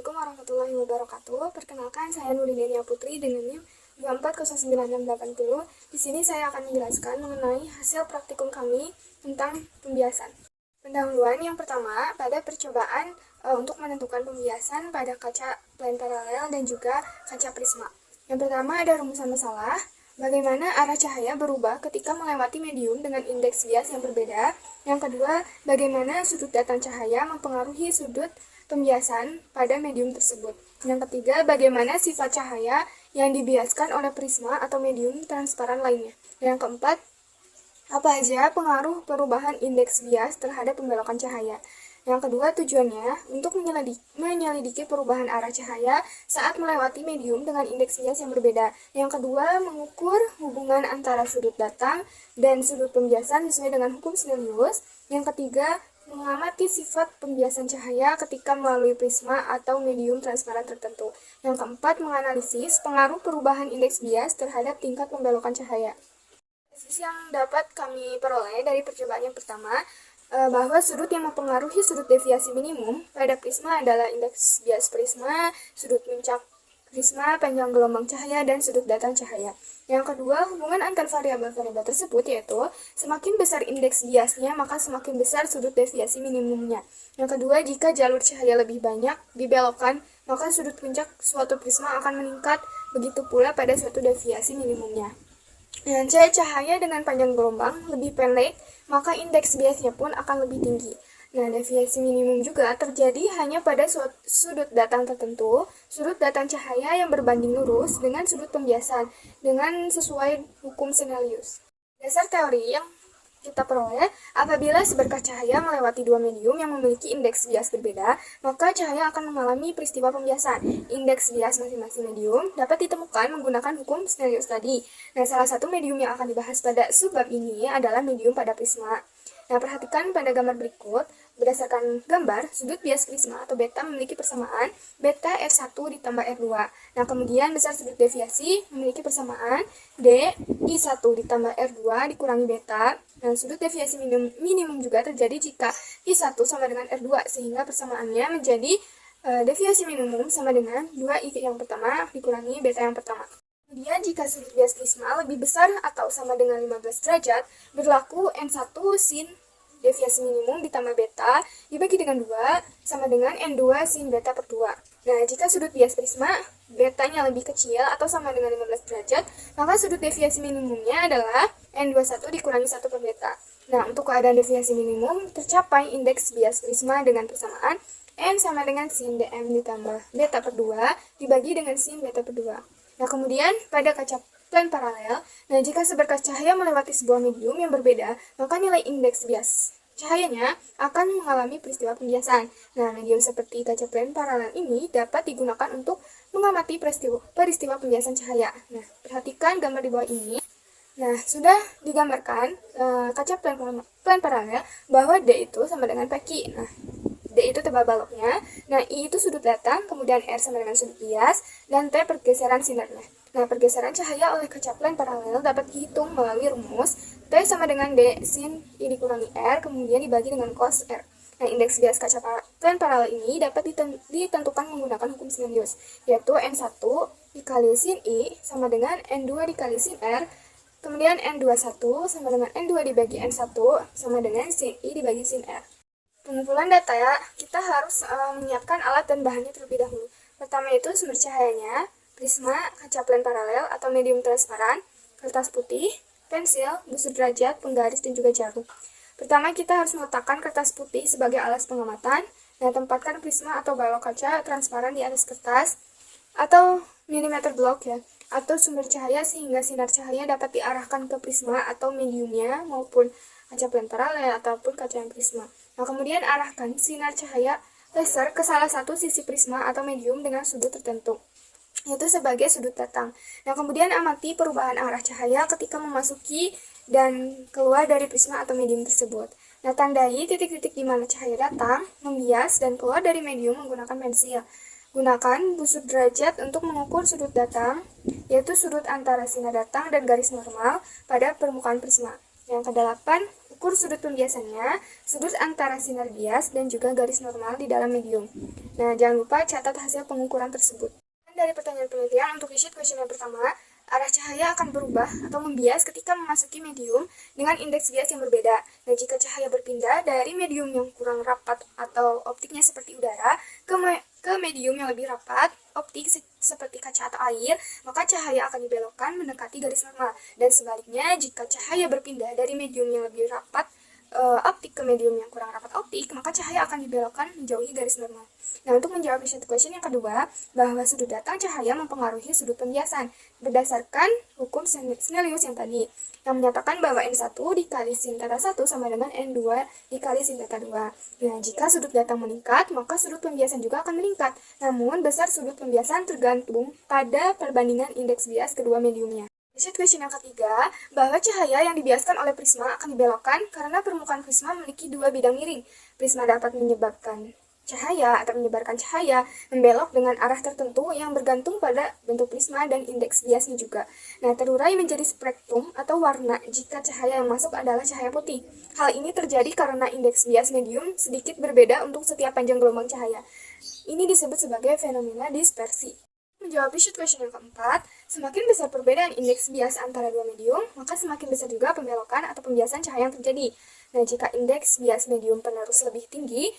Assalamualaikum warahmatullahi wabarakatuh. Perkenalkan, saya Nuridenia Putri dengan NIM 2409680. Di sini saya akan menjelaskan mengenai hasil praktikum kami tentang pembiasan. Pendahuluan yang pertama pada percobaan untuk menentukan pembiasan pada kaca plane paralel dan juga kaca prisma. Yang pertama ada rumusan masalah. Bagaimana arah cahaya berubah ketika melewati medium dengan indeks bias yang berbeda. Yang kedua, bagaimana sudut datang cahaya mempengaruhi sudut pembiasan pada medium tersebut. Yang ketiga, bagaimana sifat cahaya yang dibiaskan oleh prisma atau medium transparan lainnya. Dan yang keempat, apa aja pengaruh perubahan indeks bias terhadap pembelokan cahaya. Yang kedua, tujuannya untuk menyelidiki perubahan arah cahaya saat melewati medium dengan indeks bias yang berbeda. Yang kedua, mengukur hubungan antara sudut datang dan sudut pembiasan sesuai dengan hukum Snellius. Yang ketiga, mengamati sifat pembiasan cahaya ketika melalui prisma atau medium transparan tertentu. Yang keempat, menganalisis pengaruh perubahan indeks bias terhadap tingkat pembelokan cahaya. Hasil yang dapat kami peroleh dari percobaan yang pertama, bahwa sudut yang mempengaruhi sudut deviasi minimum pada prisma adalah indeks bias prisma, sudut puncak prisma, panjang gelombang cahaya, dan sudut datang cahaya. Yang kedua, hubungan antar variabel-variabel tersebut yaitu semakin besar indeks biasnya, maka semakin besar sudut deviasi minimumnya. Yang kedua, jika jalur cahaya lebih banyak dibelokkan, maka sudut puncak suatu prisma akan meningkat, begitu pula pada suatu deviasi minimumnya. Yang cahaya dengan panjang gelombang lebih pendek, maka indeks biasnya pun akan lebih tinggi. Nah, deviasi minimum juga terjadi hanya pada sudut datang tertentu, sudut datang cahaya yang berbanding lurus dengan sudut pembiasan, dengan sesuai hukum Snellius. Dasar teori yang kita peroleh, apabila seberkas cahaya melewati dua medium yang memiliki indeks bias berbeda, maka cahaya akan mengalami peristiwa pembiasan. Indeks bias masing-masing medium dapat ditemukan menggunakan hukum Snellius tadi. Nah, salah satu medium yang akan dibahas pada subbab ini adalah medium pada prisma. Nah, perhatikan pada gambar berikut. Berdasarkan gambar, sudut bias prisma atau beta memiliki persamaan beta R1 ditambah R2. Nah, kemudian besar sudut deviasi memiliki persamaan D I1 ditambah R2 dikurangi beta. Nah, sudut deviasi minimum juga terjadi jika I1 sama dengan R2, sehingga persamaannya menjadi deviasi minimum sama dengan 2I yang pertama dikurangi beta yang pertama. Kemudian jika sudut bias prisma lebih besar atau sama dengan 15 derajat, berlaku N1 sin deviasi minimum ditambah beta dibagi dengan 2 sama dengan N2 sin beta per 2. Nah, jika sudut bias prisma betanya lebih kecil atau sama dengan 15 derajat, maka sudut deviasi minimumnya adalah N21 dikurangi 1 per beta. Nah, untuk keadaan deviasi minimum, tercapai indeks bias prisma dengan persamaan N sama dengan sin dm ditambah beta per 2 dibagi dengan sin beta per 2. Nah, kemudian pada kaca plane paralel, nah jika seberkas cahaya melewati sebuah medium yang berbeda, maka nilai indeks bias cahayanya akan mengalami peristiwa pembiasan. Nah, medium seperti kaca plane paralel ini dapat digunakan untuk mengamati peristiwa pembiasan cahaya. Nah, perhatikan gambar di bawah ini. Nah, sudah digambarkan kaca plane paralel bahwa D itu sama dengan PQ. Nah, D itu tebal baloknya, nah I itu sudut datang, kemudian R sama dengan sudut bias, dan T pergeseran sinarnya. Nah, pergeseran cahaya oleh kaca plane paralel dapat dihitung melalui rumus T sama dengan D sin I dikurangi R, kemudian dibagi dengan cos R. Nah, indeks bias kaca plane paralel ini dapat ditentukan menggunakan hukum Snellius, yaitu N1 dikali sin I sama dengan N2 dikali sin R, kemudian N21 sama dengan N2 dibagi N1 sama dengan sin I dibagi sin R. Pengumpulan data, kita harus menyiapkan alat dan bahannya terlebih dahulu. Pertama itu sumber cahayanya, prisma, kaca plane paralel atau medium transparan, kertas putih, pensil, busur derajat, penggaris, dan juga jarum. Pertama kita harus meletakkan kertas putih sebagai alas pengamatan. Nah, tempatkan prisma atau balok kaca transparan di atas kertas atau milimeter block ya, atau sumber cahaya sehingga sinar cahaya dapat diarahkan ke prisma atau mediumnya maupun kaca plane paralel ataupun kaca yang prisma. Nah, kemudian arahkan sinar cahaya laser ke salah satu sisi prisma atau medium dengan sudut tertentu, yaitu sebagai sudut datang. Nah, kemudian amati perubahan arah cahaya ketika memasuki dan keluar dari prisma atau medium tersebut. Nah, tandai titik-titik di mana cahaya datang, membias, dan keluar dari medium menggunakan pensil. Gunakan busur derajat untuk mengukur sudut datang, yaitu sudut antara sinar datang dan garis normal pada permukaan prisma. Yang kedelapan, ukur sudut pembiasannya, sudut antara sinar bias, dan juga garis normal di dalam medium. Nah, jangan lupa catat hasil pengukuran tersebut. Dan dari pertanyaan penelitian, untuk sheet question yang pertama, arah cahaya akan berubah atau membias ketika memasuki medium dengan indeks bias yang berbeda. Nah, jika cahaya berpindah dari medium yang kurang rapat atau optiknya seperti udara ke medium yang lebih rapat, optik seperti kaca atau air, maka cahaya akan dibelokkan mendekati garis normal. Dan sebaliknya, jika cahaya berpindah dari medium yang lebih rapat optik ke medium yang kurang rapat optik, maka cahaya akan dibelokkan menjauhi garis normal. Nah, untuk menjawab question yang kedua, bahwa sudut datang cahaya mempengaruhi sudut pembiasan berdasarkan hukum Snellius yang tadi, yang menyatakan bahwa N1 dikali sin theta 1 sama dengan N2 dikali sin theta 2. Nah, jika sudut datang meningkat, maka sudut pembiasan juga akan meningkat. Namun, besar sudut pembiasan tergantung pada perbandingan indeks bias kedua mediumnya. Sheet question yang ketiga, bahwa cahaya yang dibiaskan oleh prisma akan dibelokkan karena permukaan prisma memiliki dua bidang miring. Prisma dapat menyebabkan cahaya atau menyebarkan cahaya membelok dengan arah tertentu yang bergantung pada bentuk prisma dan indeks biasnya juga. Nah, terurai menjadi spektrum atau warna jika cahaya yang masuk adalah cahaya putih. Hal ini terjadi karena indeks bias medium sedikit berbeda untuk setiap panjang gelombang cahaya. Ini disebut sebagai fenomena dispersi. Menjawab sheet question yang keempat, semakin besar perbedaan indeks bias antara dua medium, maka semakin besar juga pembelokan atau pembiasan cahaya yang terjadi. Nah, jika indeks bias medium penerus lebih tinggi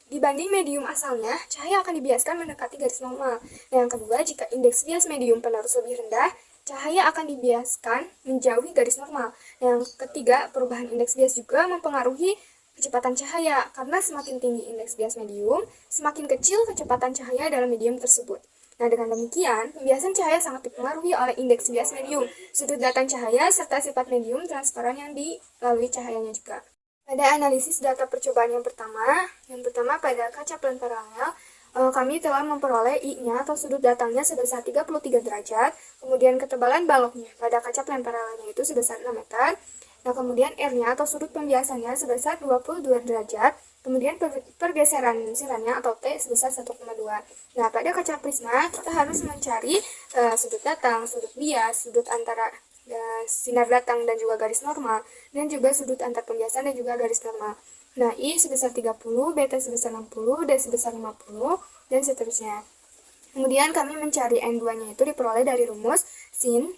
dibanding medium asalnya, cahaya akan dibiaskan mendekati garis normal. Nah, yang kedua, jika indeks bias medium penerus lebih rendah, cahaya akan dibiaskan menjauhi garis normal. Nah, yang ketiga, perubahan indeks bias juga mempengaruhi kecepatan cahaya, karena semakin tinggi indeks bias medium, semakin kecil kecepatan cahaya dalam medium tersebut. Nah, dengan demikian, pembiasan cahaya sangat dipengaruhi oleh indeks bias medium, sudut datang cahaya, serta sifat medium transparan yang dilalui cahayanya juga. Pada analisis data percobaan yang pertama pada kaca plan paralel, kami telah memperoleh I-nya atau sudut datangnya sebesar 33 derajat, kemudian ketebalan baloknya pada kaca plan paralelnya itu sebesar 6 meter, nah kemudian R-nya atau sudut pembiasannya sebesar 22 derajat, kemudian pergeseran silannya atau T sebesar 1,2. Nah, pada kaca prisma kita harus mencari sudut datang, sudut bias, sudut antara sinar datang dan juga garis normal, dan juga sudut antar pembiasan dan juga garis normal. Nah, I sebesar 30, beta sebesar 60, D sebesar 50, dan seterusnya. Kemudian kami mencari N2-nya itu diperoleh dari rumus sin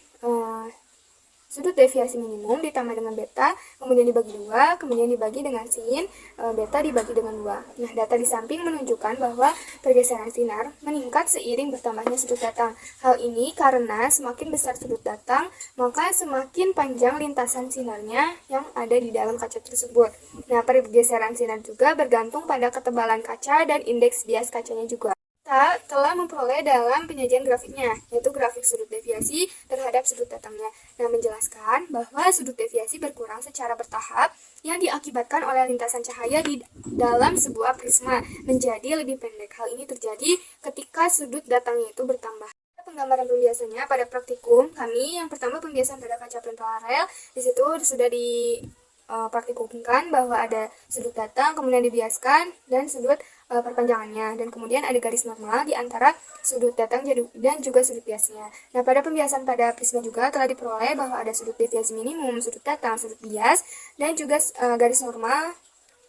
sudut deviasi minimum ditambah dengan beta, kemudian dibagi 2, kemudian dibagi dengan sin, beta dibagi dengan 2. Nah, data di samping menunjukkan bahwa pergeseran sinar meningkat seiring bertambahnya sudut datang. Hal ini karena semakin besar sudut datang, maka semakin panjang lintasan sinarnya yang ada di dalam kaca tersebut. Nah, pergeseran sinar juga bergantung pada ketebalan kaca dan indeks bias kacanya juga. Kita telah memperoleh dalam penyajian grafiknya, yaitu grafik sudut deviasi terhadap sudut datangnya. Nah, menjelaskan bahwa sudut deviasi berkurang secara bertahap yang diakibatkan oleh lintasan cahaya di dalam sebuah prisma menjadi lebih pendek. Hal ini terjadi ketika sudut datangnya itu bertambah. Penggambaran pembiasannya pada praktikum kami, yang pertama pembiasan pada kaca plan paralel, di situ sudah praktikumkan bahwa ada sudut datang, kemudian dibiaskan, dan sudut perpanjangannya, dan kemudian ada garis normal di antara sudut datang dan juga sudut biasnya. Nah, pada pembiasan pada prisma juga telah diperoleh bahwa ada sudut deviasi minimum, sudut datang, sudut bias, dan juga garis normal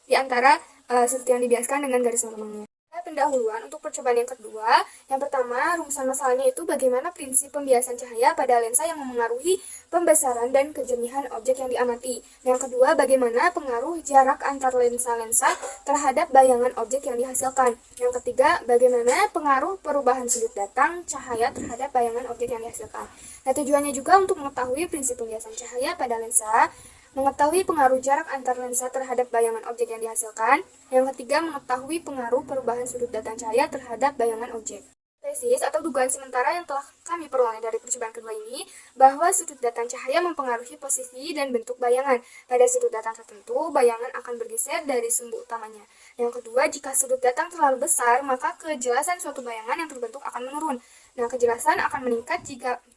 di antara sudut yang dibiaskan dengan garis normalnya. Pendahuluan untuk percobaan yang kedua, yang pertama rumusan masalahnya itu bagaimana prinsip pembiasan cahaya pada lensa yang memengaruhi pembesaran dan kejernihan objek yang diamati. Yang kedua, bagaimana pengaruh jarak antar lensa-lensa terhadap bayangan objek yang dihasilkan. Yang ketiga, bagaimana pengaruh perubahan sudut datang cahaya terhadap bayangan objek yang dihasilkan. Nah, tujuannya juga untuk mengetahui prinsip pembiasan cahaya pada lensa, mengetahui pengaruh jarak antar lensa terhadap bayangan objek yang dihasilkan. Yang ketiga, mengetahui pengaruh perubahan sudut datang cahaya terhadap bayangan objek. Tesis atau dugaan sementara yang telah kami peroleh dari percobaan kedua ini, bahwa sudut datang cahaya mempengaruhi posisi dan bentuk bayangan. Pada sudut datang tertentu, bayangan akan bergeser dari sumbu utamanya. Yang kedua, jika sudut datang terlalu besar, maka kejelasan suatu bayangan yang terbentuk akan menurun. Nah, kejelasan akan meningkat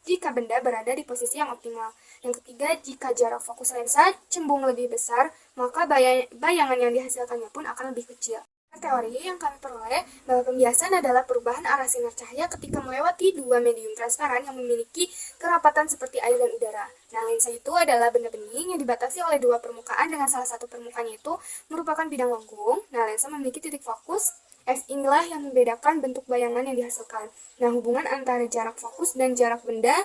jika benda berada di posisi yang optimal. Yang ketiga, jika jarak fokus lensa cembung lebih besar, maka bayangan yang dihasilkannya pun akan lebih kecil. Teori yang kami peroleh bahwa pembiasan adalah perubahan arah sinar cahaya ketika melewati dua medium transparan yang memiliki kerapatan seperti air dan udara. Nah, lensa itu adalah benda bening yang dibatasi oleh dua permukaan dengan salah satu permukaannya itu merupakan bidang lengkung. Nah, lensa memiliki titik fokus F inilah yang membedakan bentuk bayangan yang dihasilkan. Nah, hubungan antara jarak fokus dan jarak benda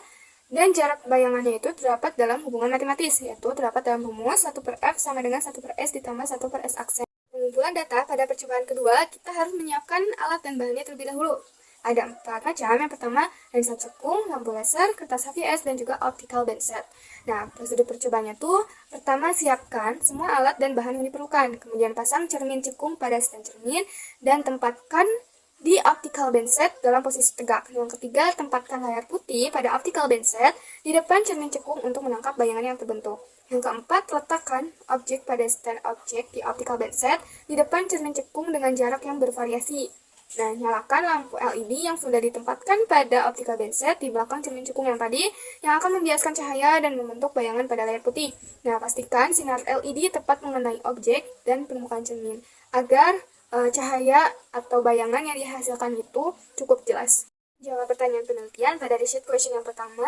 dan jarak bayangannya itu terdapat dalam hubungan matematis, yaitu terdapat dalam rumus 1/F sama dengan 1/S ditambah 1/S aksen. Pengumpulan data pada percobaan kedua, kita harus menyiapkan alat dan bahannya terlebih dahulu. Ada 4 macam. Yang pertama, lensa cekung, lampu laser, kertas HVS, dan juga optical band set. Nah, prosedur percobaannya tuh, pertama siapkan semua alat dan bahan yang diperlukan. Kemudian pasang cermin cekung pada stand cermin, dan tempatkan di optical band set dalam posisi tegak. Yang ketiga, tempatkan layar putih pada optical band set di depan cermin cekung untuk menangkap bayangan yang terbentuk. Yang keempat, letakkan objek pada stand objek di optical band set di depan cermin cekung dengan jarak yang bervariasi. Nah, nyalakan lampu LED yang sudah ditempatkan pada optical band set di belakang cermin cekung yang tadi yang akan membiaskan cahaya dan membentuk bayangan pada layar putih. Nah, pastikan sinar LED tepat mengenai objek dan permukaan cermin agar cahaya atau bayangan yang dihasilkan itu cukup jelas. Jawab pertanyaan penelitian pada research question yang pertama,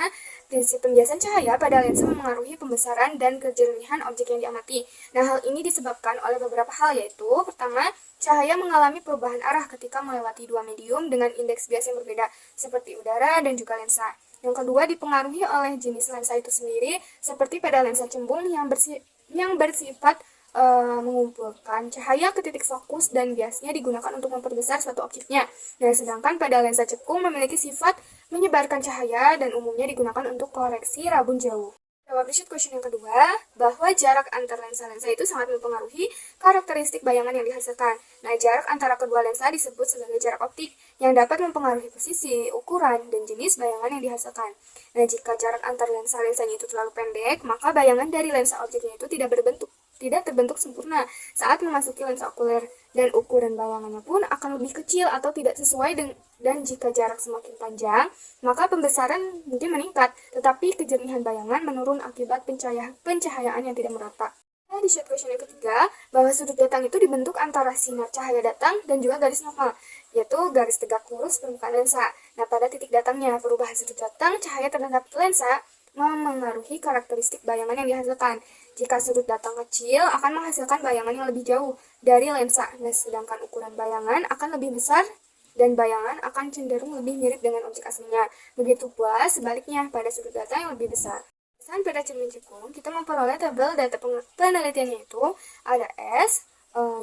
prinsip pembiasan cahaya pada lensa memengaruhi pembesaran dan kejernihan objek yang diamati. Nah, hal ini disebabkan oleh beberapa hal, yaitu pertama, cahaya mengalami perubahan arah ketika melewati dua medium dengan indeks bias yang berbeda, seperti udara dan juga lensa. Yang kedua, dipengaruhi oleh jenis lensa itu sendiri, seperti pada lensa cembung yang bersifat mengumpulkan cahaya ke titik fokus dan biasnya digunakan untuk memperbesar suatu objeknya. Nah, sedangkan pada lensa cekung memiliki sifat menyebarkan cahaya dan umumnya digunakan untuk koreksi rabun jauh. Jawab research question yang kedua, bahwa jarak antar lensa-lensa itu sangat mempengaruhi karakteristik bayangan yang dihasilkan. Nah, jarak antara kedua lensa disebut sebagai jarak optik yang dapat mempengaruhi posisi, ukuran, dan jenis bayangan yang dihasilkan. Nah, jika jarak antar lensa-lensanya itu terlalu pendek, maka bayangan dari lensa objeknya itu tidak terbentuk sempurna saat memasuki lensa okuler, dan ukuran bayangannya pun akan lebih kecil atau tidak sesuai dan jika jarak semakin panjang, maka pembesaran mungkin meningkat, tetapi kejernihan bayangan menurun akibat pencahayaan yang tidak merata. Nah, di short question yang ketiga, bahwa sudut datang itu dibentuk antara sinar cahaya datang dan juga garis normal, yaitu garis tegak lurus permukaan lensa. Nah, pada titik datangnya, perubahan sudut datang cahaya terhadap lensa memengaruhi karakteristik bayangan yang dihasilkan. Jika sudut datang kecil, akan menghasilkan bayangan yang lebih jauh dari lensa. Nah, sedangkan ukuran bayangan akan lebih besar dan bayangan akan cenderung lebih mirip dengan objek aslinya. Begitu pula sebaliknya pada sudut datang yang lebih besar. Pada cermin cekung, kita memperoleh tabel data penelitiannya itu ada S,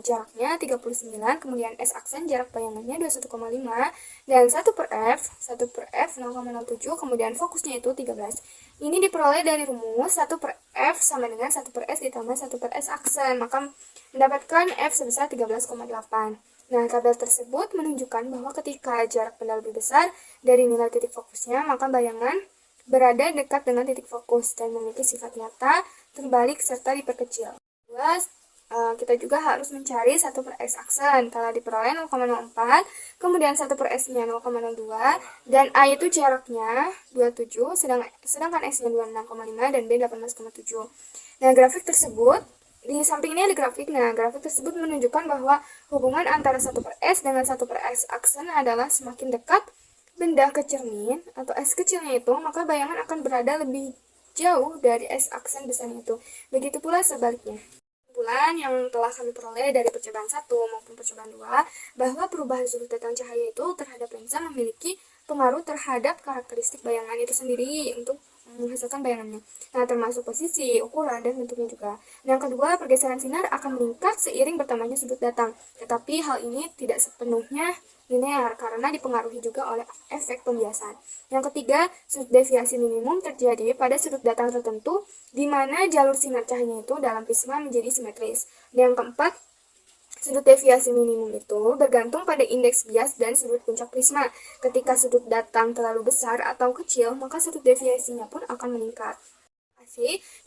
jaraknya 39, kemudian S aksen jarak bayangannya 21,5, dan 1/F 0,07, kemudian fokusnya itu 13. Ini diperoleh dari rumus 1/F sama dengan 1/S ditambah 1/S aksen, maka mendapatkan F sebesar 13,8. Nah, tabel tersebut menunjukkan bahwa ketika jarak benda lebih besar dari nilai titik fokusnya, maka bayangan berada dekat dengan titik fokus dan memiliki sifat nyata, terbalik, serta diperkecil. Kita juga harus mencari 1/S aksen. Telah diperoleh 0,04, kemudian 1/S-nya 0,02, dan A itu jaraknya 27, sedangkan S-nya 26,5 dan B 18,7. Nah, grafik tersebut, di samping ini ada grafik. Nah, grafik tersebut menunjukkan bahwa hubungan antara 1/S dengan 1/S aksen adalah semakin dekat benda ke cermin atau S kecilnya itu, maka bayangan akan berada lebih jauh dari S aksen besarnya itu. Begitu pula sebaliknya. Kesimpulan yang telah kami peroleh dari percobaan 1 maupun percobaan 2, bahwa perubahan sudut datang cahaya itu terhadap lensa memiliki pengaruh terhadap karakteristik bayangan itu sendiri untuk menghasilkan bayangannya. Nah, termasuk posisi, ukuran, dan bentuknya juga. Yang kedua, pergeseran sinar akan meningkat seiring bertambahnya sudut datang. Tetapi hal ini tidak sepenuhnya linear karena dipengaruhi juga oleh efek pembiasan. Yang ketiga, sudut deviasi minimum terjadi pada sudut datang tertentu di mana jalur sinar cahaya itu dalam prisma menjadi simetris. Dan yang keempat, sudut deviasi minimum itu bergantung pada indeks bias dan sudut puncak prisma. Ketika sudut datang terlalu besar atau kecil, maka sudut deviasinya pun akan meningkat.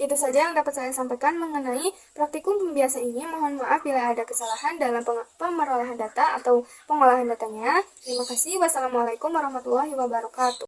Itu saja yang dapat saya sampaikan mengenai praktikum pembiasan ini. Mohon maaf bila ada kesalahan dalam pemerolehan data atau pengolahan datanya. Terima kasih. Wassalamualaikum warahmatullahi wabarakatuh.